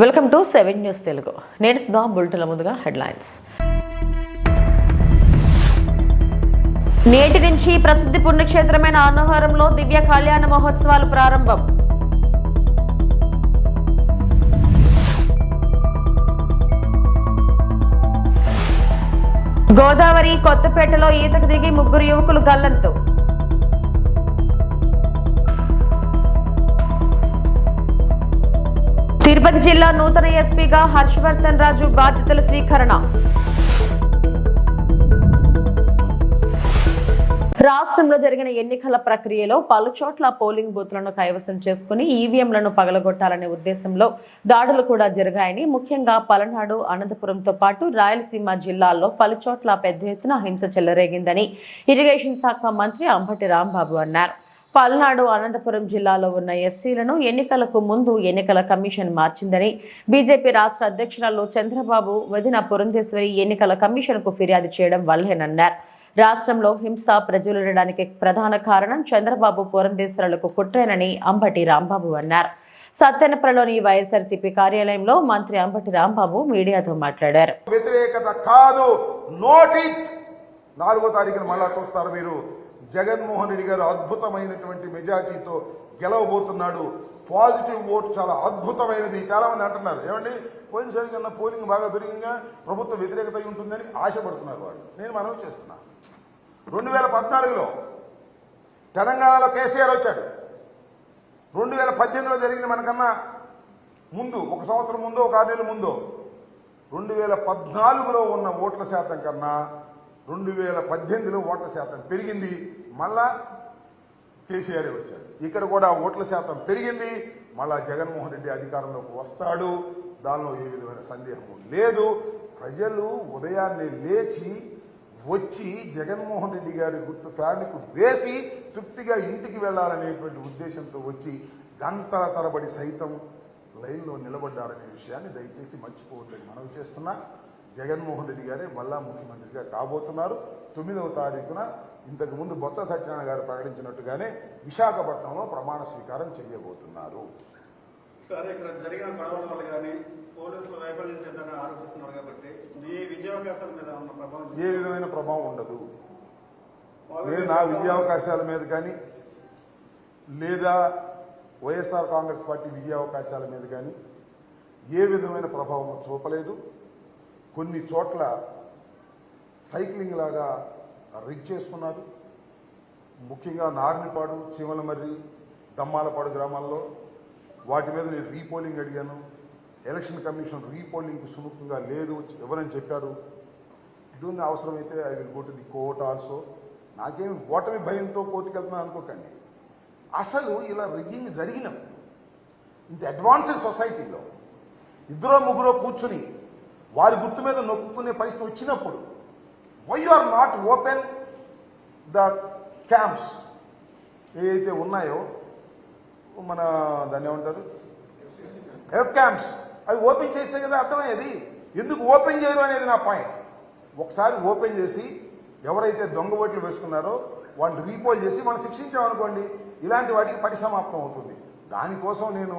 Welcome to 7 news Telugu. నేను సుధా. బులెటిన్ల ముందుగా headlines. నేటి నుంచి ప్రసిద్ధి పుణ్యక్షేత్రమైన అన్నవరంలో దివ్య కళ్యాణ మహోత్సవాలు ప్రారంభం. గోదావరి కొత్తపేటలో ఈతకు దిగి 3 యువకులు గల్లంతు. తిరుపతి జిల్లా నూతన ఎస్పీగా హర్షవర్ధన్ రాజు బాధ్యతల స్వీకరణ. రాష్ట్రంలో జరిగిన ఎన్నికల ప్రక్రియలో పలు చోట్ల పోలింగ్ బూత్లను కైవసం చేసుకుని ఈవీఎంలను పగలగొట్టాలనే ఉద్దేశంలో దాడులు కూడా జరిగాయని, ముఖ్యంగా పలనాడు, అనంతపురంతో పాటు రాయలసీమ జిల్లాల్లో పలు చోట్ల పెద్ద ఎత్తున హింస చెలరేగిందని ఇరిగేషన్ శాఖ మంత్రి అంబటి రాంబాబు అన్నారు. పల్నాడు, అనంతపురం జిల్లాలో ఉన్న ఎస్సీలను ఎన్నికలకు ముందు ఎన్నికల కమిషన్ మార్చిందని, బీజేపీ రాష్ట్ర అధ్యక్షురాలు చంద్రబాబు వదిన పురంధేశ్వరి ఎన్నికల కమిషన్కు ఫిర్యాదు చేయడం వల్లేనన్నారు. రాష్ట్రంలో హింస ప్రజ్వలించడానికి ప్రధాన కారణం చంద్రబాబు, పురంధేశ్వరులకు కుట్రేనని అంబటి రాంబాబు అన్నారు. సత్తెనపల్లిలోని వైఎస్ఆర్సీపీ కార్యాలయంలో మంత్రి అంబటి రాంబాబు మీడియాతో మాట్లాడారు. వ్యతిరేకత కాదు, నోట్ ఇట్. 4వ తారీఖున మళ్ళా చూస్తారు మీరు. జగన్మోహన్ రెడ్డి గారు అద్భుతమైనటువంటి మెజార్టీతో గెలవబోతున్నాడు. పాజిటివ్ ఓటు చాలా అద్భుతమైనది. చాలా మంది అంటున్నారు, ఏమండి పోయినసారి కన్నా పోలింగ్ బాగా పెరిగిందా, ప్రభుత్వ వ్యతిరేకత ఉంటుందని ఆశపడుతున్నారు వాళ్ళు. నేను మనవి చేస్తున్నా, 2014లో తెలంగాణలో కేసీఆర్ వచ్చాడు. 2018లో జరిగింది మనకన్నా ముందు, 1 సంవత్సరం ముందు, 6 నెలల ముందు. 2014లో ఉన్న ఓట్ల శాతం కన్నా 2018లో ఓట్ల శాతం పెరిగింది. మళ్ళా కేసీఆర్ వచ్చాడు. ఇక్కడ కూడా ఓట్ల శాతం పెరిగింది. మళ్ళా జగన్మోహన్ రెడ్డి అధికారంలోకి వస్తాడు. దానిలో ఏ విధమైన సందేహము లేదు. ప్రజలు ఉదయాన్నే లేచి వచ్చి జగన్మోహన్ రెడ్డి గారి గుర్తు ఫ్యాన్కు వేసి తృప్తిగా ఇంటికి వెళ్లాలనేటువంటి ఉద్దేశంతో వచ్చి గంటల తరబడి సైతం లైన్లో నిలబడ్డారనే విషయాన్ని దయచేసి మర్చిపోవద్దని మనవి చేస్తున్నా. జగన్మోహన్ రెడ్డి గారే మళ్ళా ముఖ్యమంత్రిగా కాబోతున్నారు. 9వ తారీఖున ఇంతకుముందు బొత్స సత్యనారాయణ గారు ప్రకటించినట్టుగానే విశాఖపట్నంలో ప్రమాణ స్వీకారం చేయబోతున్నారు. సరే, ఇక్కడ జరిగిన గొడవల వల్ల కానీ పోలీసులు వైఫల్యం చెందని ఆరోపిస్తున్నారు కాబట్టి మీ విద్యావకాశాల మీద ఉన్న ప్రభావం ఏ విధమైన ప్రభావం ఉండదు. నేను నా విద్యావకాశాల మీద కానీ లేదా వైఎస్ఆర్ కాంగ్రెస్ పార్టీ విజయావకాశాల మీద కానీ ఏ విధమైన ప్రభావం చూపలేదు. కొన్ని చోట్ల సైక్లింగ్ లాగా రిగ్ చేసుకున్నారు. ముఖ్యంగా నార్నిపాడు, చీమలమర్రి, దమ్మాలపాడు గ్రామాల్లో వాటి మీద నేను రీపోలింగ్ అడిగాను. ఎలక్షన్ కమిషన్ రీపోలింగ్కి సుముఖంగా లేదు ఎవరని చెప్పారు. దీన్ని అవసరమైతే I will go to the court also. నాకేం ఓటమి భయంతో కోర్టుకు వెళ్తున్నాను అనుకోకండి. అసలు ఇలా రిగ్గింగ్ జరిగినప్పుడు ఇంత అడ్వాన్స్డ్ సొసైటీలో 2-3 కూర్చుని వారి గుర్తు మీద నొక్కునే పరిస్థితి వచ్చినప్పుడు why you are not open the camps ఏవైతే ఉన్నాయో, మన దాన్ని ఏమంటారు, ఎఫ్ క్యాంప్స్, అవి ఓపెన్ చేస్తే కదా అర్థమయ్యేది. ఎందుకు ఓపెన్ చేయరు అనేది నా పాయింట్. ఒకసారి ఓపెన్ చేసి ఎవరైతే దొంగ ఓట్లు వేసుకున్నారో వాళ్ళని రీపోల్ చేసి మనం శిక్షించామనుకోండి, ఇలాంటి వాటికి పరిసమాప్తం అవుతుంది. దానికోసం నేను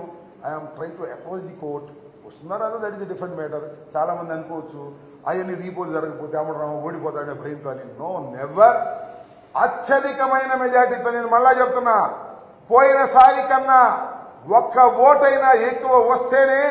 I'm trying to approach the court. వస్తున్నారా అదో that is a different matter. చాలా మంది అనుకోవచ్చు అవన్నీ రీపోల్ జరగకపోతే అమ్మడం ఓడిపోతాడనే భయంతో అని. No, never. అత్యధికమైన మెజార్టీతో నేను మళ్ళా చెప్తున్నా, పోయినసారి కన్నా 1 ఓటైనా ఎక్కువ వస్తేనే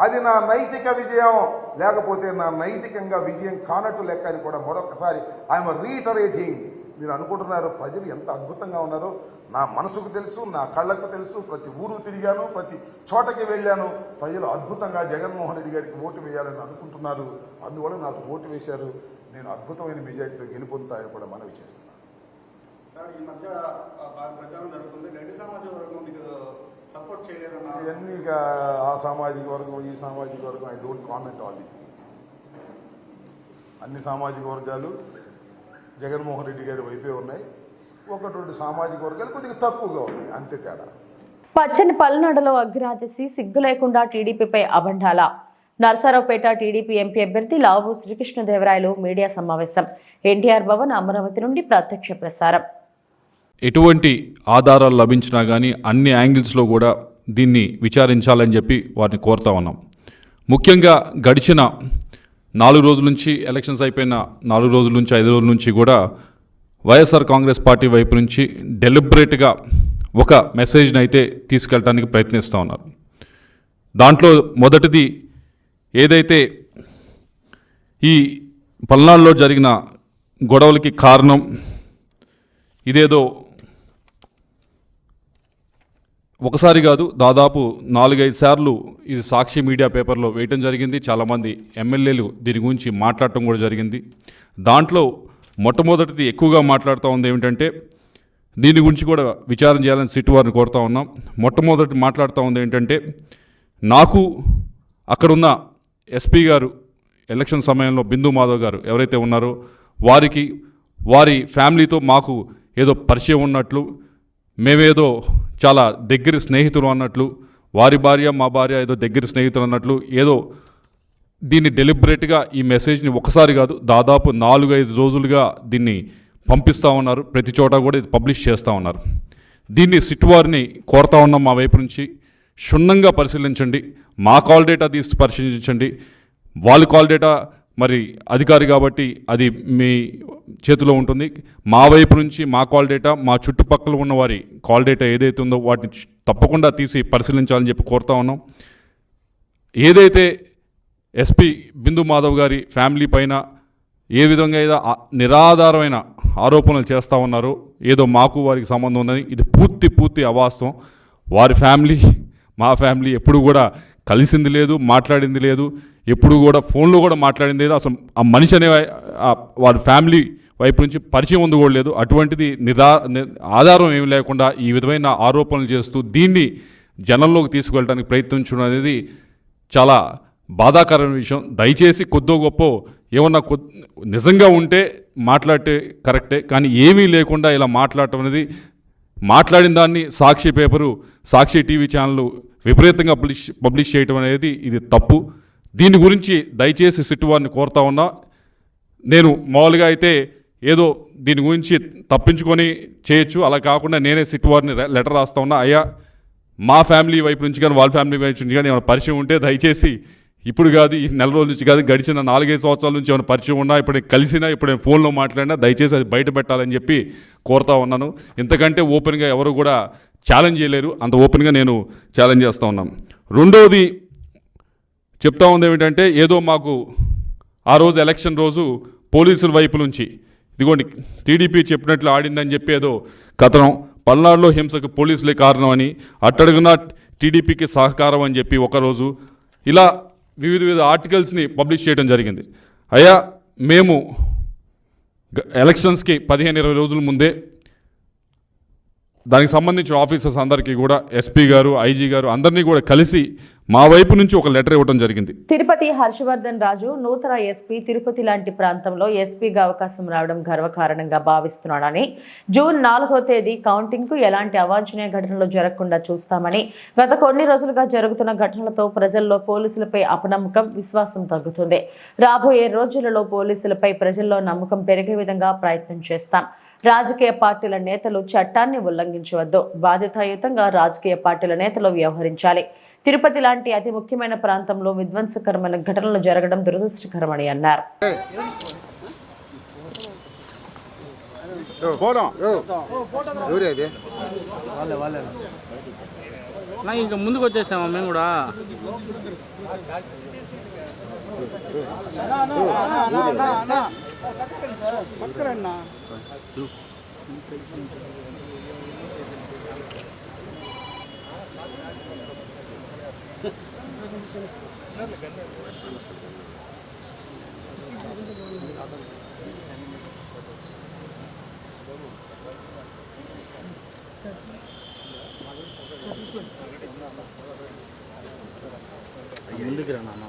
అది నా నైతిక విజయం, లేకపోతే నా నైతికంగా విజయం కానట్టు లెక్క అని కూడా మరొకసారి ఐఎమ్ రీటరేటింగ్. మీరు అనుకుంటున్నారు ప్రజలు ఎంత అద్భుతంగా ఉన్నారో. నా మనసుకు తెలుసు, నా కళ్ళకు తెలుసు. ప్రతి ఊరు తిరిగాను, ప్రతి చోటకి వెళ్ళాను. ప్రజలు అద్భుతంగా జగన్మోహన్ రెడ్డి గారికి ఓటు వేయాలని అనుకుంటున్నారు. అందువల్ల నాకు ఓటు వేశారు. నేను అద్భుతమైన మెజార్టీతో గెలుపొందుతాయని కూడా మనవి చేస్తున్నాను. సార్, ఈ మధ్య ప్రచారం జరుగుతుంది, రెడ్డి సామాజిక వర్గం మీకు సపోర్ట్ చేయలేదన్నా. ఇవన్నీ ఆ సామాజిక వర్గం, ఈ సామాజిక వర్గం, I don't comment all these things. అన్ని సామాజిక వర్గాలు జగన్మోహన్ రెడ్డి గారి వైపే ఉన్నాయి. 1-2 సామాజిక వర్గాలు కొద్దిగా తక్కువగా ఉన్నాయి, అంతే తేడా. పచ్చని పల్నాడులో అగ్గిరాజేసి సిగ్గు లేకుండా టీడీపీపై అబండాల. నర్సారావుపేట టీడీపీ ఎంపీ అభ్యర్థి లావు శ్రీకృష్ణదేవరాయలు మీడియా సమావేశం. ఎన్టీఆర్ భవన్, అమరావతి నుండి ప్రత్యక్ష ప్రసారం. ఎటువంటి ఆధారాలు లభించినా కానీ అన్ని యాంగిల్స్లో కూడా దీన్ని విచారించాలని చెప్పి వారిని కోరుతా ఉన్నాం. ముఖ్యంగా గడిచిన 4 రోజుల నుంచి ఎలక్షన్స్ అయిపోయిన 4 రోజుల నుంచి 5 రోజుల నుంచి కూడా వైఎస్ఆర్ కాంగ్రెస్ పార్టీ వైపు నుంచి డెలిబరేట్గా ఒక మెసేజ్ని అయితే తీసుకెళ్ళడానికి ప్రయత్నిస్తూ ఉన్నారు. దాంట్లో మొదటిది ఏదైతే ఈ పల్నాడులో జరిగిన గొడవలకి కారణం ఇదేదో ఒకసారి కాదు, దాదాపు 4-5 సార్లు ఇది సాక్షి మీడియా పేపర్లో వేయటం జరిగింది. చాలామంది ఎమ్మెల్యేలు దీని గురించి మాట్లాడటం కూడా జరిగింది. దాంట్లో మొట్టమొదటిది ఎక్కువగా మాట్లాడుతూ ఉంది ఏమిటంటే, దీని గురించి కూడా విచారణ చేయాలని సిట్ వారిని కోరుతా ఉన్నాం. మొట్టమొదటి మాట్లాడుతూ ఉంది ఏంటంటే, నాకు అక్కడున్న ఎస్పీ గారు ఎలక్షన్ సమయంలో బిందు మాధవ్ గారు ఎవరైతే ఉన్నారో వారికి వారి ఫ్యామిలీతో మాకు ఏదో పరిచయం ఉన్నట్లు, మేమేదో చాలా దగ్గర స్నేహితులు అన్నట్లు, వారి భార్య మా భార్య ఏదో దగ్గర స్నేహితులు అన్నట్లు ఏదో దీన్ని డెలిబరేట్గా ఈ మెసేజ్ని ఒకసారి కాదు దాదాపు 4-5 రోజులుగా దీన్ని పంపిస్తూ ఉన్నారు. ప్రతి చోట కూడా ఇది పబ్లిష్ చేస్తూ ఉన్నారు. దీన్ని సిట్ వారిని కోరుతా ఉన్నాం, మా వైపు నుంచి క్షుణ్ణంగా పరిశీలించండి, మా కాల్ డేటా తీసి పరిశీలించండి. వాళ్ళ కాల్ డేటా మరి అధికారి కాబట్టి అది మీ చేతిలో ఉంటుంది. మా వైపు నుంచి మా కాల్ డేటా, మా చుట్టుపక్కల ఉన్న వారి కాల్ డేటా ఏదైతే ఉందో వాటిని తప్పకుండా తీసి పరిశీలించాలని చెప్పి కోరుతా ఉన్నాం. ఏదైతే ఎస్పీ బిందు మాధవ్ గారి ఫ్యామిలీ పైన ఏ విధంగా ఏదో నిరాధారమైన ఆరోపణలు చేస్తూ ఉన్నారో, ఏదో మాకు వారికి సంబంధం ఉన్నది, ఇది పూర్తి అవాస్తవం. వారి ఫ్యామిలీ మా ఫ్యామిలీ ఎప్పుడు కూడా కలిసింది లేదు, మాట్లాడింది లేదు, ఎప్పుడు కూడా ఫోన్లో కూడా మాట్లాడింది లేదు. అసలు ఆ మనిషి అనే వారి ఫ్యామిలీ వైపు నుంచి పరిచయం ఉంది కూడా లేదు. అటువంటిది ఆధారం ఏమి లేకుండా ఈ విధమైన ఆరోపణలు చేస్తూ దీన్ని జనంలోకి తీసుకువెళ్ళడానికి ప్రయత్నించడం అనేది చాలా బాధాకరమైన విషయం. దయచేసి కొద్దో గొప్ప ఏమన్నా నిజంగా ఉంటే మాట్లాడితే కరెక్టే, కానీ ఏమీ లేకుండా ఇలా మాట్లాడటం అనేది, మాట్లాడిన దాన్ని సాక్షి పేపరు, సాక్షి టీవీ ఛానళ్ళు విపరీతంగా పబ్లిష్ చేయటం అనేది ఇది తప్పు. దీని గురించి దయచేసి సిట్ వారిని కోరుతా ఉన్నా. నేను మామూలుగా అయితే ఏదో దీని గురించి తప్పించుకొని చేయొచ్చు, అలా కాకుండా నేనే సిట్ వారిని లెటర్ రాస్తా ఉన్నా. అయ్యా, మా ఫ్యామిలీ వైపు నుంచి కానీ వాళ్ళ ఫ్యామిలీ వైపు నుంచి కానీ ఏమైనా పరిచయం ఉంటే దయచేసి ఇప్పుడు కాదు, ఈ నెల రోజుల నుంచి కాదు, గడిచిన 4-5 సంవత్సరాల నుంచి ఏమైనా పరిచయం ఉన్నా, ఇప్పుడు నేను కలిసినా, ఇప్పుడు నేను ఫోన్లో మాట్లాడినా దయచేసి అది బయట పెట్టాలని చెప్పి కోరుతా ఉన్నాను. ఇంతకంటే ఓపెన్గా ఎవరు కూడా ఛాలెంజ్ చేయలేరు, అంత ఓపెన్గా నేను ఛాలెంజ్ చేస్తూ ఉన్నాను. రెండోది చెప్తా ఉంది ఏమిటంటే, ఏదో మాకు ఆ రోజు ఎలక్షన్ రోజు పోలీసుల వైపు నుంచి ఇదిగోండి టీడీపీ చెప్పినట్లు ఆడిందని చెప్పి ఏదో కథనం, పల్నాడులో హింసకు పోలీసులే కారణం అని, అట్టడుగున టీడీపీకి సహకారం అని చెప్పి ఒకరోజు ఇలా వివిధ ఆర్టికల్స్ని పబ్లిష్ చేయడం జరిగింది. అయ్యా, మేము ఎలక్షన్స్కి 15-20 రోజుల ముందే దానికి సంబంధించిన ఆఫీసర్స్ అందరికీ కూడా ఎస్పీ గారు, ఐజీ గారు అందరినీ కూడా కలిసి మా వైపు నుంచి ఒక లెటర్ ఇవ్వడం జరిగింది. తిరుపతి హర్షవర్ధన్ రాజు నూతన ఎస్పీ తిరుపతి లాంటి ప్రాంతంలో ఎస్పీగా అవకాశం రావడం గర్వకారణంగా భావిస్తున్నాడని, జూన్ 4వ తేదీ కౌంటింగ్ కు ఎలాంటి అవాంఛనీయ ఘటనలు జరగకుండా చూస్తామని, గత కొన్ని రోజులుగా జరుగుతున్న ఘటనలతో ప్రజల్లో పోలీసులపై అపనమ్మకం, విశ్వాసం తగ్గుతుంది. రాబోయే రోజులలో పోలీసులపై ప్రజల్లో నమ్మకం పెరిగే విధంగా ప్రయత్నం చేస్తాం. రాజకీయ పార్టీల నేతలు చట్టాన్ని ఉల్లంఘించవద్దు, బాధ్యతాయుతంగా రాజకీయ పార్టీల నేతలు వ్యవహరించాలి. తిరుపతి లాంటి అతి ముఖ్యమైన ప్రాంతంలో విధ్వంసకరమైన ఘటనలు జరగడం దురదృష్టకరమని అన్నారు. ఇంకా ముందుకు వచ్చేసామా మేము కూడా. ముందుకు రా నాన్న.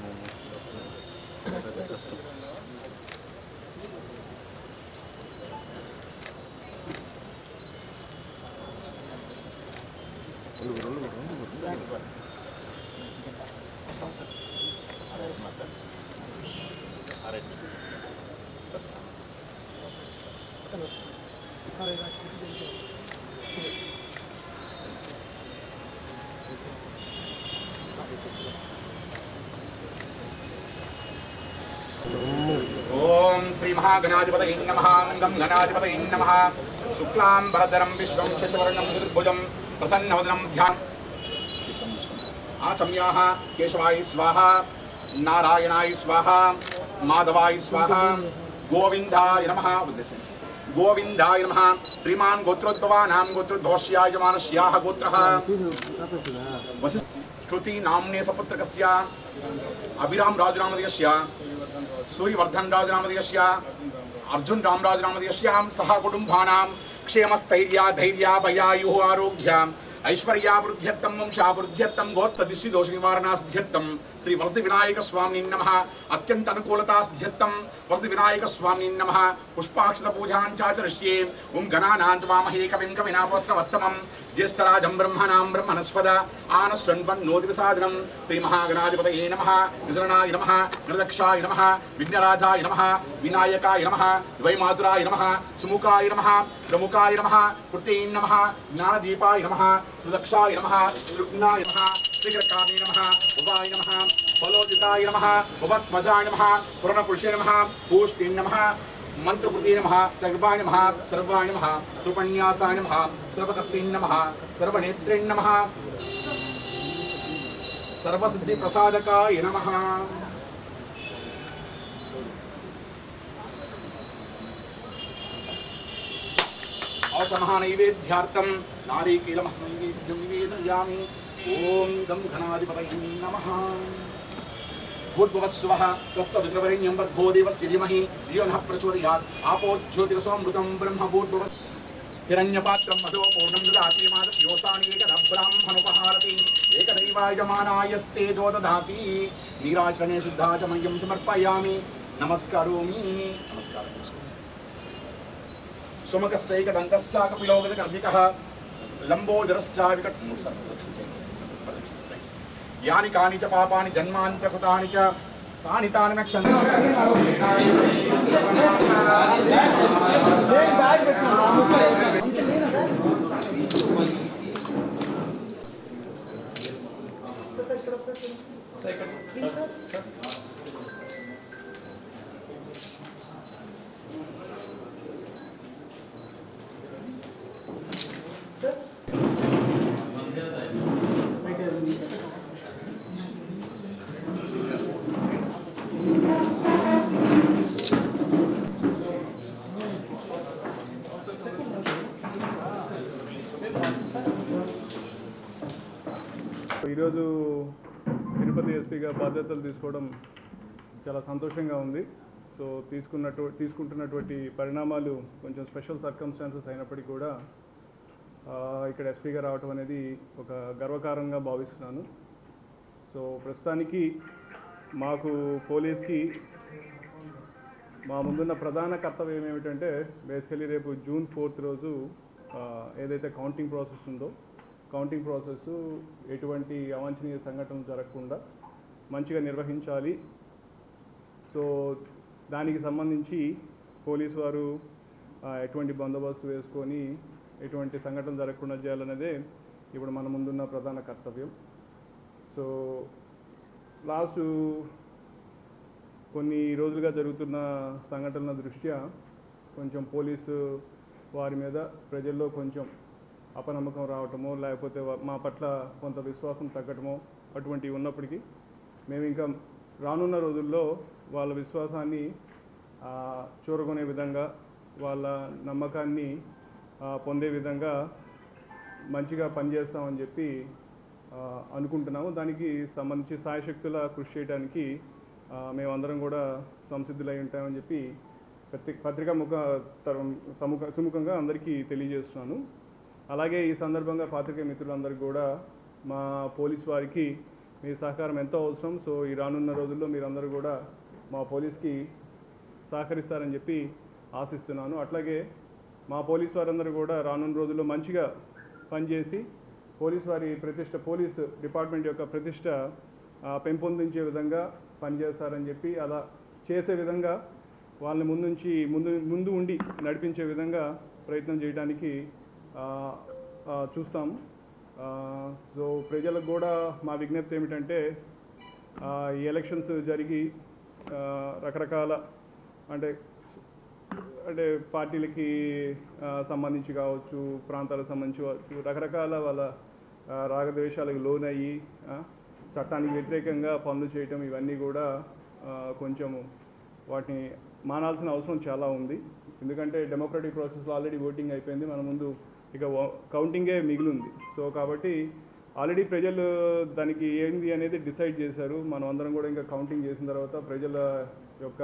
श्रीमहागणाधिपतये नमः गं गणाधिपतये नमः शुक्लां वरदरं विष्णुं शशिवर्णं चतुर्भुजं प्रसन्नवदनं ध्यान आचम्याः केशवाय स्वाहा नारायणाय स्वाहा माधवाय स्वाहा गोविंदाय नमः गोविंदाय नमः श्रीमान गोत्रोद्भवानां गोत्रोद्भवस्याय मानस्याः गोत्रः वसिष्ठृति नाम्ने सपुत्रकस्य अभिराम राजनामधेयस्य सूर्यवर्धन राजनामधेयस्य अर्जुन रामराजनामधेयस्यां सह कुटुम्बानां क्षेमस्थैर्या धैर्या भयायुः आरोग्य ऐश्वर्यावृद्ध्यर्थं वंशावृद्ध्यर्थं गोत्रदिष्टिदोषनिवारणासिद्ध्यर्थं श्री वरद विनायक स्वामिने नमः अत्यंत अनुकूलतासिद्ध्यर्थं वरद विनायक स्वामिने नमः पुष्पाक्षत पूजाञ्चाचरिष्ये ओं गणानां त्वामहे कविं कविनापस्त्रवस्तमं ज्येष्ठराजं ब्रह्मणां ब्रह्मणस्पद आनशृण्वन्नोतिविसादनं श्रीमहागणाधिपतये नमः विजरणाय नमः निर्दक्षाय नमः विघ्नराजाय नमः विनायकाय नमः द्वैमातुराय नमः सुमुखाय नमः प्रमुखाय नमः कृते नमः ज्ञानदीपाय नमः सुदक्षाय नमः सुरुग्नाय नमः श्रीकृष्णाय नमः उपाय नमः फलोदिताय नमः उपत्मजाय नमः पुरणपुरुषे नमः पूष्णे नमः मंत्रकृते नमः चक्रपाय नमः सर्वाय नमः सुपन्यासाय नमः सर्वकर्ते नमः सर्वनेत्रे नमः सर्वसिद्धिप्रसादकाय नमः असमहानैवेद्यार्थं नारिकेलमहानैवेद्यं निवेदयामि ओं गं घनाधिपतये नमः भूर्भुवस्सुवः तस्तवितृवरेण्यं भर्गो देवस्य धीमहि धियो नः प्रचोदयात् आपो ज्योतिरसोऽमृतं ब्रह्म भूर्भुवः हिरण्यपात्रं मधो पूर्णं ददाति मादयोतानि एकदा ब्राह्मणोपहारति एकदैवायजमानायस्तेजो ददाति नीराचरणे शुद्धाचमयं समर्पयामि नमस्करोमि नमस्कारः सुमुखश्चैकदन्तश्च कपिलोगतकर्भिकः लम्बोदरश्च यानि कानि च पापानि जन्मान्तरकृतानि च तानि तानि न ఈరోజు తిరుపతి ఎస్పీగా బాధ్యతలు తీసుకోవడం చాలా సంతోషంగా ఉంది. సో తీసుకుంటున్నటువంటి పరిణామాలు కొంచెం స్పెషల్ సర్కమ్స్టాన్సెస్ అయినప్పటికీ కూడా ఇక్కడ ఎస్పీగా రావడం అనేది ఒక గర్వకారంగా భావిస్తున్నాను. సో ప్రస్తుతానికి మాకు పోలీస్కి మా ముందున్న ప్రధాన కర్తవ్యం ఏమిటంటే బేసికలీ రేపు జూన్ 4th రోజు ఏదైతే కౌంటింగ్ ప్రాసెస్ ఉందో కౌంటింగ్ ప్రాసెస్ ఎటువంటి అవాంఛనీయ సంఘటనలు జరగకుండా మంచిగా నిర్వహించాలి. సో దానికి సంబంధించి పోలీసు వారు ఎటువంటి బందోబస్తు వేసుకొని ఎటువంటి సంఘటనలు జరగకుండా చేయాలనేదే ఇప్పుడు మన ముందున్న ప్రధాన కర్తవ్యం. సో లాస్ట్ కొన్ని రోజులుగా జరుగుతున్న సంఘటనల దృష్ట్యా కొంచెం పోలీసు వారి మీద ప్రజల్లో కొంచెం అపనమ్మకం రావటమో లేకపోతే మా పట్ల కొంత విశ్వాసం తగ్గటమో అటువంటివి ఉన్నప్పటికీ మేము ఇంకా రానున్న రోజుల్లో వాళ్ళ విశ్వాసాన్ని చూరగొనే విధంగా వాళ్ళ నమ్మకాన్ని పొందే విధంగా మంచిగా పనిచేస్తామని చెప్పి అనుకుంటున్నాము. దానికి సంబంధించి సాయశక్తుల కృషి చేయడానికి మేమందరం కూడా సంసిద్ధులై ఉంటామని చెప్పి పత్రికా సుముఖంగా అందరికీ తెలియజేస్తున్నాను. అలాగే ఈ సందర్భంగా పాత్రికేయ మిత్రులందరికీ కూడా మా పోలీస్ వారికి మీ సహకారం ఎంతో అవసరం. సో ఈ రానున్న రోజుల్లో మీరందరూ కూడా మా పోలీస్కి సహకరిస్తారని చెప్పి ఆశిస్తున్నాను. అట్లాగే మా పోలీస్ వారందరూ కూడా రానున్న రోజుల్లో మంచిగా పనిచేసి పోలీస్ వారి ప్రతిష్ట, పోలీస్ డిపార్ట్మెంట్ యొక్క ప్రతిష్ట పెంపొందించే విధంగా పనిచేస్తారని చెప్పి, అలా చేసే విధంగా వాళ్ళని ముందు ఉండి నడిపించే విధంగా ప్రయత్నం చేయడానికి చూస్తాము. సో ప్రజలకు కూడా మా విజ్ఞప్తి ఏమిటంటే ఈ ఎలక్షన్స్ జరిగి రకరకాల అంటే అంటే పార్టీలకి సంబంధించి కావచ్చు, ప్రాంతాలకు సంబంధించి కావచ్చు, రకరకాల వాళ్ళ రాగద్వేషాలకు లోనయ్యి చట్టానికి వ్యతిరేకంగా పనులు చేయటం ఇవన్నీ కూడా కొంచెము వాటిని మానాల్సిన అవసరం చాలా ఉంది. ఎందుకంటే డెమోక్రటిక్ ప్రాసెస్లో ఆల్రెడీ ఓటింగ్ అయిపోయింది, మన ముందు ఇక కౌంటింగే మిగిలింది. సో కాబట్టి ఆల్రెడీ ప్రజలు దానికి ఏంది అనేది డిసైడ్ చేశారు. మనం అందరం కూడా ఇంకా కౌంటింగ్ చేసిన తర్వాత ప్రజల యొక్క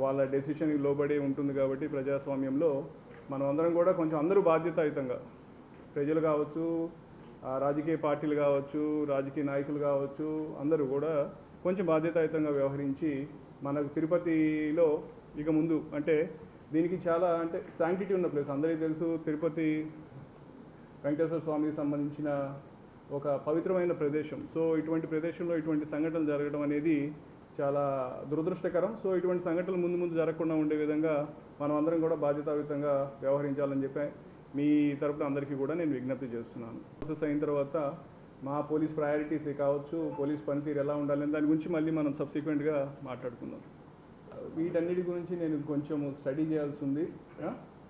వాళ్ళ డెసిషన్కి లోబడి ఉంటుంది. కాబట్టి ప్రజాస్వామ్యంలో మనం అందరం కూడా కొంచెం అందరూ బాధ్యతాయుతంగా, ప్రజలు కావచ్చు, రాజకీయ పార్టీలు కావచ్చు, రాజకీయ నాయకులు కావచ్చు, అందరూ కూడా కొంచెం బాధ్యతాయుతంగా వ్యవహరించి మనకు తిరుపతిలో ఇక ముందు అంటే దీనికి చాలా అంటే శాంక్టిటీ ఉన్న ప్లేస్ అందరికీ తెలుసు. తిరుపతి వెంకటేశ్వర స్వామికి సంబంధించిన ఒక పవిత్రమైన ప్రదేశం. సో ఇటువంటి ప్రదేశంలో ఇటువంటి సంఘటనలు జరగడం అనేది చాలా దురదృష్టకరం. సో ఇటువంటి సంఘటనలు ముందు ముందు జరగకుండా ఉండే విధంగా మనం అందరం కూడా బాధ్యతాయుతంగా వ్యవహరించాలని చెప్పి మీ తరపున అందరికీ కూడా నేను విజ్ఞప్తి చేస్తున్నాను. ప్రాసెస్ అయిన తర్వాత మా పోలీస్ ప్రయారిటీస్ కావచ్చు, పోలీస్ పనితీరు ఎలా ఉండాలని దాని గురించి మళ్ళీ మనం సబ్సిక్వెంట్గా మాట్లాడుకుందాం. వీటన్నిటి గురించి నేను కొంచెం స్టడీ చేయాల్సి ఉంది.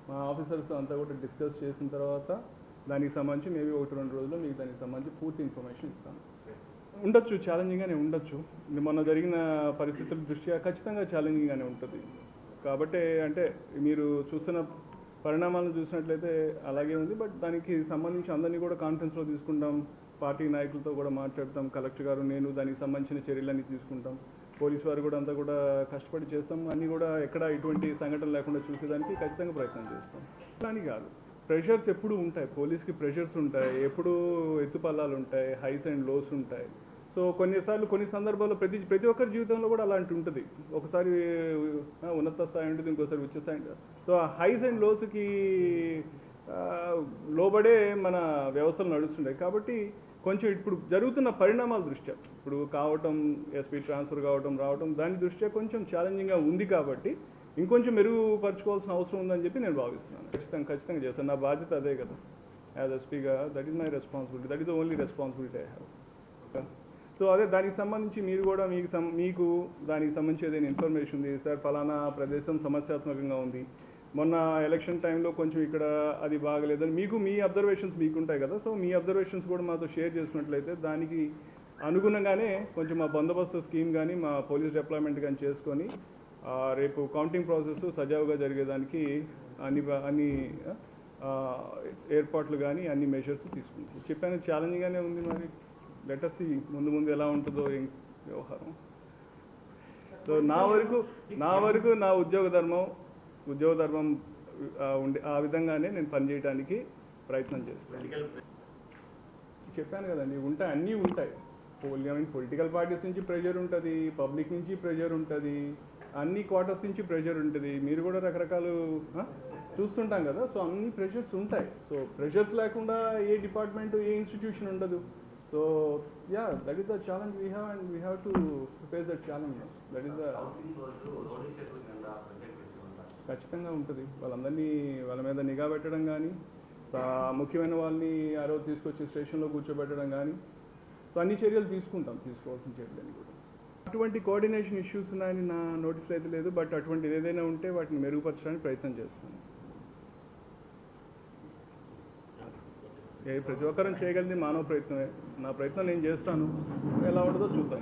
మా ఆఫీసర్స్ అంతా కూడా డిస్కస్ చేసిన తర్వాత దానికి సంబంధించి మేబీ 1-2 రోజుల్లో మీకు దానికి సంబంధించి పూర్తి ఇన్ఫర్మేషన్ ఇస్తాను. ఉండొచ్చు, ఛాలెంజింగ్గానే ఉండొచ్చు. మొన్న జరిగిన పరిస్థితుల దృష్ట్యా ఖచ్చితంగా ఛాలెంజింగ్గానే ఉంటుంది. కాబట్టి అంటే మీరు చూస్తున్న పరిణామాలను చూసినట్లయితే అలాగే ఉంది. బట్ దానికి సంబంధించి అందరినీ కూడా కాన్ఫరెన్స్లో తీసుకుంటాం, పార్టీ నాయకులతో కూడా మాట్లాడతాం, కలెక్టర్ గారు నేను దానికి సంబంధించిన చర్యలన్నీ తీసుకుంటాం, పోలీసు వారు కూడా అంతా కూడా కష్టపడి చేస్తాం. అన్నీ కూడా ఎక్కడ ఇటువంటి సంఘటన లేకుండా చూసేదానికి ఖచ్చితంగా ప్రయత్నం చేస్తాం. అని కాదు, ప్రెషర్స్ ఎప్పుడు ఉంటాయి, పోలీస్కి ప్రెషర్స్ ఉంటాయి, ఎప్పుడు ఎత్తుపల్లాలు ఉంటాయి, హైస్ అండ్ లోస్ ఉంటాయి. సో కొన్నిసార్లు కొన్ని సందర్భాల్లో ప్రతి ఒక్కరి జీవితంలో కూడా అలాంటి ఉంటుంది. ఒకసారి ఉన్నత స్థాయి ఉంటుంది, ఇంకోసారి ఉచ్చ స్థాయి ఉంటుంది. సో ఆ హైస్ అండ్ లోస్కి లోబడే మన వ్యవస్థలు నడుస్తుంటాయి. కాబట్టి కొంచెం ఇప్పుడు జరుగుతున్న పరిణామాల దృష్ట్యా ఇప్పుడు కావటం, ఎస్పీ ట్రాన్స్ఫర్ రావటం దాని దృష్ట్యా కొంచెం ఛాలెంజింగ్గా ఉంది. కాబట్టి ఇంకొంచెం మెరుగుపరచుకోవాల్సిన అవసరం ఉందని చెప్పి నేను భావిస్తున్నాను. ఖచ్చితంగా చేస్తాను. నా బాధ్యత అదే కదా, యాజ్ ఎస్పీగా that is my responsibility, that is the only responsibility I have. So అదే దానికి సంబంధించి మీరు కూడా మీకు దానికి సంబంధించి ఏదైనా ఇన్ఫర్మేషన్ ఉంది, సార్ ఫలానా ప్రదేశం సమస్యాత్మకంగా ఉంది, మొన్న ఎలక్షన్ టైంలో కొంచెం ఇక్కడ అది బాగలేదని మీ అబ్జర్వేషన్స్ మీకు ఉంటాయి కదా. సో మీ అబ్జర్వేషన్స్ కూడా మాతో షేర్ చేసినట్లయితే దానికి అనుగుణంగానే కొంచెం మా బందోబస్తు స్కీమ్ కానీ మా పోలీస్ డిప్లాయ్మెంట్ కానీ చేసుకొని రేపు కౌంటింగ్ ప్రాసెస్ సజావుగా జరిగేదానికి అన్ని ఏర్పాట్లు కానీ అన్ని మెషర్స్ తీసుకుంటాం. చెప్పాను ఛాలెంజింగ్గానే ఉంది. మరి లెటర్ సి ముందు ఎలా ఉంటుందో వ్యవహారం. సో నా వరకు నా ఉద్యోగ ధర్మం ఉండే ఆ విధంగానే నేను పనిచేయడానికి ప్రయత్నం చేస్తాను. చెప్పాను కదండి, అన్నీ ఉంటాయి. పొలిటికల్ పార్టీస్ నుంచి ప్రెషర్ ఉంటుంది, పబ్లిక్ నుంచి ప్రెషర్ ఉంటుంది, అన్ని క్వార్టర్స్ నుంచి ప్రెషర్ ఉంటుంది. మీరు కూడా రకరకాలు చూస్తుంటాం కదా. సో అన్ని ప్రెషర్స్ ఉంటాయి. సో ప్రెషర్స్ లేకుండా ఏ డిపార్ట్మెంట్, ఏ ఇన్స్టిట్యూషన్ ఉండదు. So yeah, that is the challenge we have and we have to face that challenge. That is the ఖచ్చితంగా ఉంటుంది. వాళ్ళ మీద నిఘా పెట్టడం కానీ, ముఖ్యమైన వాళ్ళని ఆ రోజు తీసుకొచ్చి స్టేషన్లో కూర్చోబెట్టడం కానీ, సో అన్ని చర్యలు తీసుకోవాల్సిన చర్యలని కూడా. అటువంటి కోఆర్డినేషన్ ఇష్యూస్ ఉన్నాయని నా నోటీస్లో అయితే లేదు. బట్ అటువంటిది ఏదైనా ఉంటే వాటిని మెరుగుపరచడానికి ప్రయత్నం చేస్తాను. ప్రతి ఒక్కరం చేయగలిగింది మానవ ప్రయత్నమే. నా ప్రయత్నం నేను చేస్తాను, ఎలా ఉంటుందో చూద్దాం.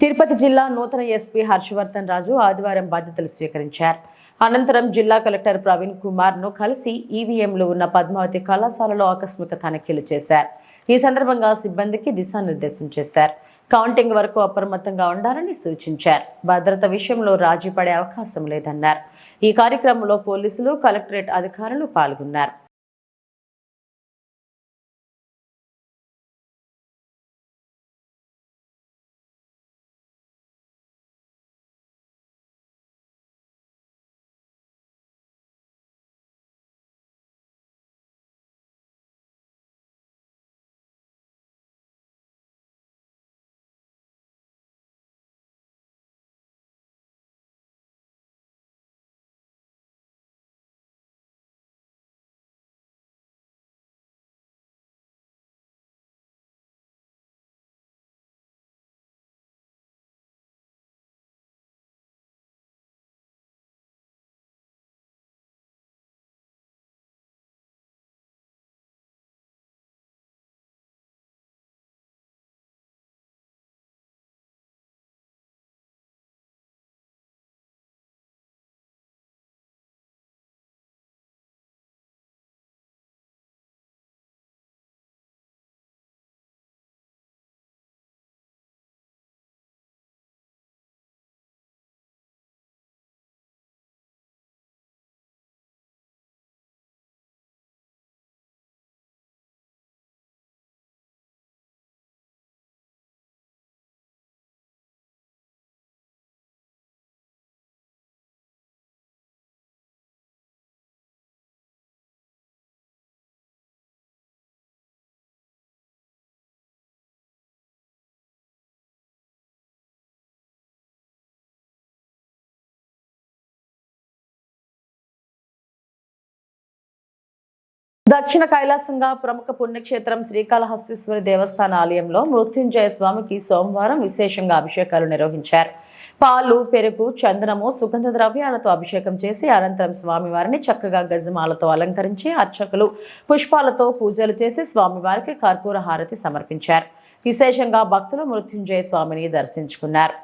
తిరుపతి జిల్లా నూతన ఎస్పీ హర్షవర్ధన్ రాజు ఆదివారం బాధ్యతలు స్వీకరించారు. అనంతరం జిల్లా కలెక్టర్ ప్రవీణ్ కుమార్ ను కలిసి ఈవీఎంలు ఉన్న పద్మావతి కళాశాలలో ఆకస్మిక తనిఖీలు చేశారు. ఈ సందర్భంగా సిబ్బందికి దిశానిర్దేశం చేశారు. కౌంటింగ్ వరకు అప్రమత్తంగా ఉండాలని సూచించారు. భద్రత విషయంలో రాజీ పడే అవకాశం లేదన్నారు. ఈ కార్యక్రమంలో పోలీసులు, కలెక్టరేట్ అధికారులు పాల్గొన్నారు. దక్షిణ కైలాసంగా ప్రముఖ పుణ్యక్షేత్రం శ్రీకాళహస్తీశ్వరి దేవస్థాన ఆలయంలో మృత్యుంజయ స్వామికి సోమవారం విశేషంగా అభిషేకాలు నిర్వహించారు. పాలు, పెరుగు, చందనము, సుగంధ ద్రవ్యాలతో అభిషేకం చేసి అనంతరం స్వామివారిని చక్కగా గజమాలతో అలంకరించి అర్చకులు పుష్పాలతో పూజలు చేసి స్వామివారికి కర్పూర హారతి సమర్పించారు. విశేషంగా భక్తులు మృత్యుంజయ స్వామిని దర్శించుకున్నారు.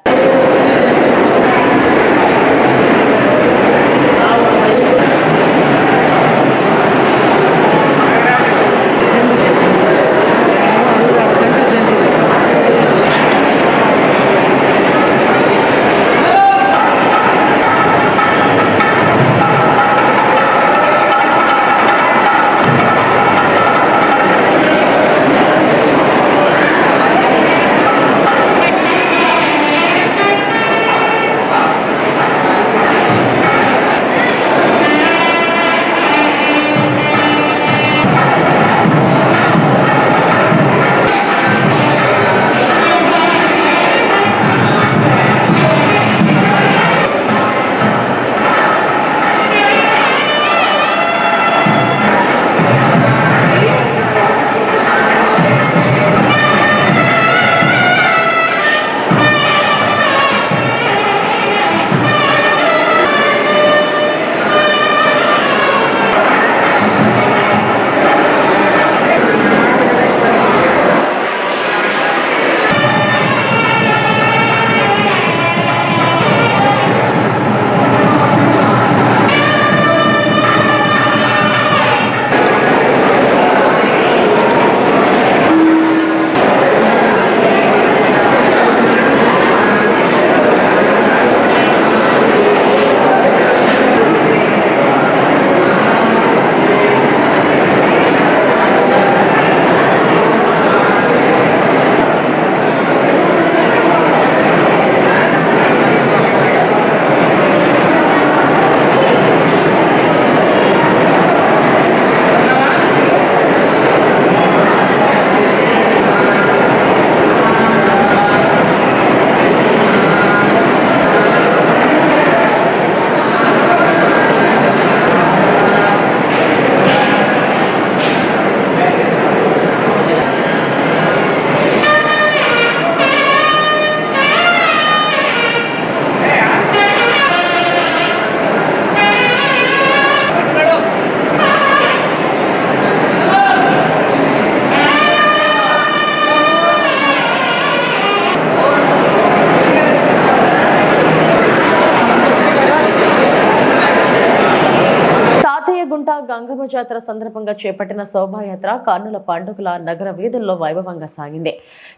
గంగమ్మ జాతర సందర్భంగా చేపట్టిన శోభాయాత్ర కన్నుల పండుగల నగర వీధుల్లో వైభవంగా సాగింది.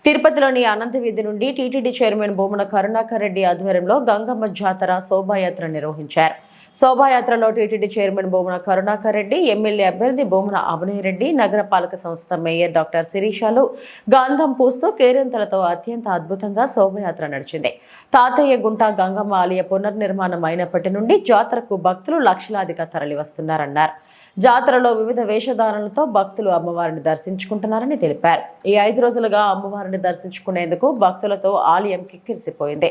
తిరుపతిలోని అనంత వీధి నుండి టీటీడీ చైర్మన్ భూమన కరుణాకర్ రెడ్డి ఆధ్వర్యంలో గంగమ్మ జాతర శోభాయాత్ర నిర్వహించారు. శోభాయాత్రలో TTD chairman Bhumana Karunakar Reddy, MLA అభ్యర్థి భూమన అభినయరెడ్డి, నగరపాలక సంస్థ మేయర్ డాక్టర్ శిరీషాలు గంధం పూస్తూ కేరింతలతో అత్యంత అద్భుతంగా శోభయాత్ర నడిచింది. తాతయ్య గుంట గంగమ్మ ఆలయ పునర్నిర్మాణం అయినప్పటి నుండి జాతరకు భక్తులు లక్షలాదిగా తరలివస్తున్నారన్నారు. జాతరలో వివిధ వేషధారణలతో భక్తులు అమ్మవారిని దర్శించుకుంటున్నారని తెలిపారు. ఈ 5 రోజులుగా అమ్మవారిని దర్శించుకునేందుకు భక్తులతో ఆలయం కిక్కిరిసిపోయింది.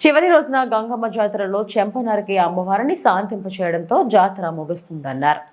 చివరి రోజున గంగమ్మ జాతరలో చెంపనరికి అమ్మవారిని శాంతింప చేయడంతో జాతర ముగుస్తుందన్నారు.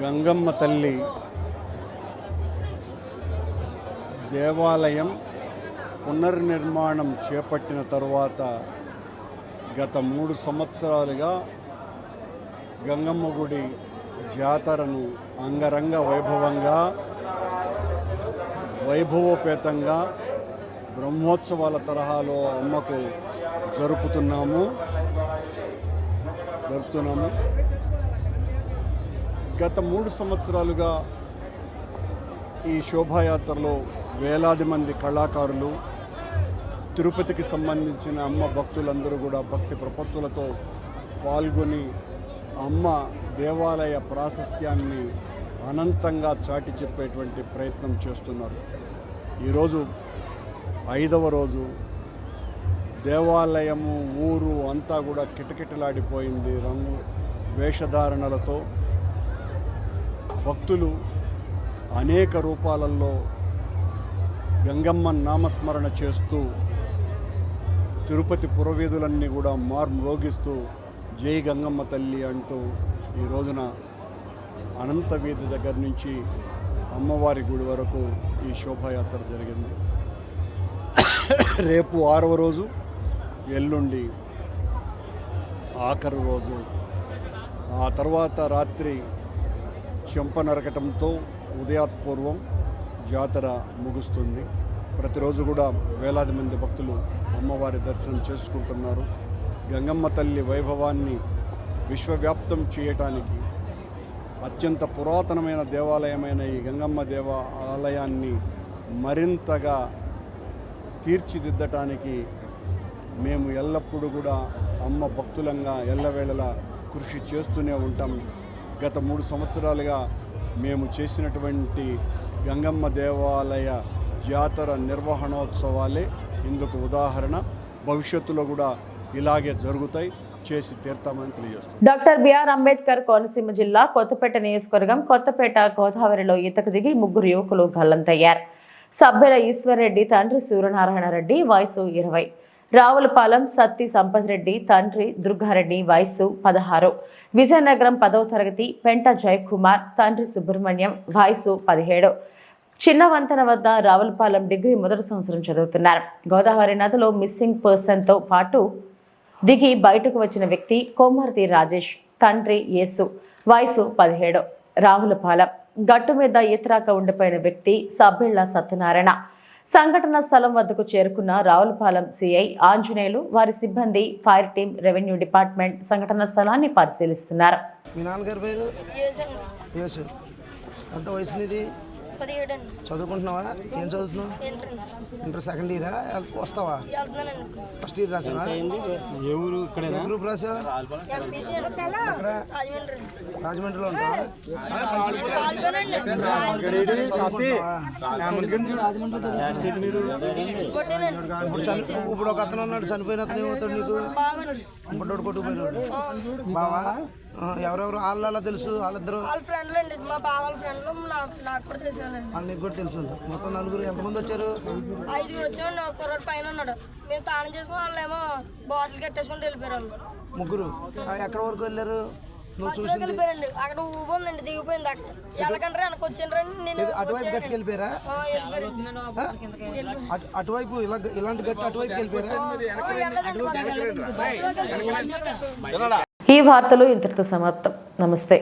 గంగమ్మ తల్లి దేవాలయం పునర్నిర్మాణం చేపట్టిన తరువాత గత 3 సంవత్సరాలుగా గంగమ్మ గుడి జాతరను అంగరంగ వైభవంగా వైభవోపేతంగా బ్రహ్మోత్సవాల తరహాలో అమ్మకు జరుపుతున్నాము. గత 3 సంవత్సరాలుగా ఈ శోభాయాత్రలో వేలాది మంది కళాకారులు, తిరుపతికి సంబంధించిన అమ్మ భక్తులందరూ కూడా భక్తి ప్రపత్తులతో పాల్గొని అమ్మ దేవాలయ ప్రాశస్త్యాన్ని అనంతంగా చాటి చెప్పేటువంటి ప్రయత్నం చేస్తున్నారు. ఈరోజు 5వ రోజు. దేవాలయము ఊరు అంతా కూడా కిటకిటలాడిపోయింది రంగు వేషధారణలతో. భక్తులు అనేక రూపాలలో గంగమ్మ నామస్మరణ చేస్తూ తిరుపతి పురవీధులన్నీ కూడా మ్రోగిస్తూ జై గంగమ్మ తల్లి అంటూ ఈ రోజున అనంత వీధి దగ్గర నుంచి అమ్మవారి గుడి వరకు ఈ శోభాయాత్ర జరిగింది. రేపు 6వ రోజు, ఎల్లుండి ఆఖరు రోజు. ఆ తర్వాత రాత్రి చెంప నరకటంతో ఉదయాత్పూర్వం జాతర ముగుస్తుంది. ప్రతిరోజు కూడా వేలాది మంది భక్తులు అమ్మవారి దర్శనం చేసుకుంటున్నారు. గంగమ్మ తల్లి వైభవాన్ని విశ్వవ్యాప్తం చేయటానికి అత్యంత పురాతనమైన దేవాలయమైన ఈ గంగమ్మ దేవాలయాన్ని మరింతగా తీర్చిదిద్దటానికి మేము ఎల్లప్పుడూ కూడా అమ్మ భక్తులంగా ఎల్లవేళలా కృషి చేస్తూనే ఉంటాం. గత 3 సంవత్సరాలుగా మేము చేసినటువంటి గంగమ్మ దేవాలయ జాతర నిర్వహణోత్సవాలే ఇందుకు ఉదాహరణ. భవిష్యత్తులో కూడా ఇలాగే జరుగుతాయి, చేసి తీర్తామని తెలియజేస్తాం. డాక్టర్ బిఆర్ అంబేద్కర్ కోనసీమ జిల్లా కొత్తపేట నియోజకవర్గం కొత్తపేట గోదావరిలో ఈతకు దిగి 3 యువకులు గల్లంతయ్యారు. సభ్యుల ఈశ్వర్రెడ్డి తండ్రి సూర్యనారాయణ రెడ్డి వయసు 20, రావులపాలెం సత్తి సంపత్ రెడ్డి తండ్రి దుర్గారెడ్డి వయసు 16, విజయనగరం 10వ తరగతి పెంట జయకుమార్ తండ్రి సుబ్రహ్మణ్యం వయసు 17, చిన్న వంతెన వద్ద రావులపాలెం డిగ్రీ 1వ సంవత్సరం చదువుతున్నారు. గోదావరి నదిలో మిస్సింగ్ పర్సన్తో పాటు దిగి బయటకు వచ్చిన వ్యక్తి కోమర్తి రాజేష్ తండ్రి యేసు వయసు 17, రావులపాలెం. గట్టు మీద ఈతరాక ఉండిపోయిన వ్యక్తి సబ్బిళ్ల సత్యనారాయణ. సంఘటన స్థలం వద్దకు చేరుకున్న రావులపాలెం సిఐ ఆంజనేయులు, వారి సిబ్బంది, ఫైర్ టీం, రెవెన్యూ డిపార్ట్మెంట్ సంఘటన స్థలాన్ని పరిశీలిస్తున్నారు. మీ నాన్నగారి పేరు? యేసు. ఎంత వయసు నీది? 17. చదువుకుంటున్నావా? ఏం చదువుతున్నావు? ఇంటర్ సెకండ్ ఇయరా? వస్తావా? ఫస్ట్ ఇయర్ రాసావా? ఏ గ్రూప్ రాసావా? ఎక్కడ? రాజమండ్రిలో ఉంటావా? ఇప్పుడు ఒక అతను ఉన్నాడు, చనిపోయిన అతను ఏమవుతాడు నీకు? బుడ్డోడు కొట్టుకుపోయినాడు బావా? ఎవరెవరు వాళ్ళ తెలుసు? వాళ్ళిద్దరు నీకు కూడా తెలుసు. మొత్తం 4. ఎంతమంది వచ్చారు? 5 వచ్చాడు. ఒక పైన ఉన్నాడు. మేము తానం చేసుకుని వాళ్ళేమో బాటిల్ కట్టేసుకుంటూ వెళ్ళిపోయారు. 3. ఎక్కడ వరకు వెళ్ళారు? నువ్వు చూసి వెళ్ళిపోయారండి. అక్కడ ఊబోందండి, దిగిపోయింది. అక్కడ ఎలాగంటే వెనక వచ్చాను. నేను అటువైపు గట్టికి వెళ్ళిపోయారా? అటువైపు ఇలాంటి గట్టి అటువైపు వెళ్ళిపోయారా? ఈ వార్తలు ఇంతటితో సమాప్తం. నమస్తే.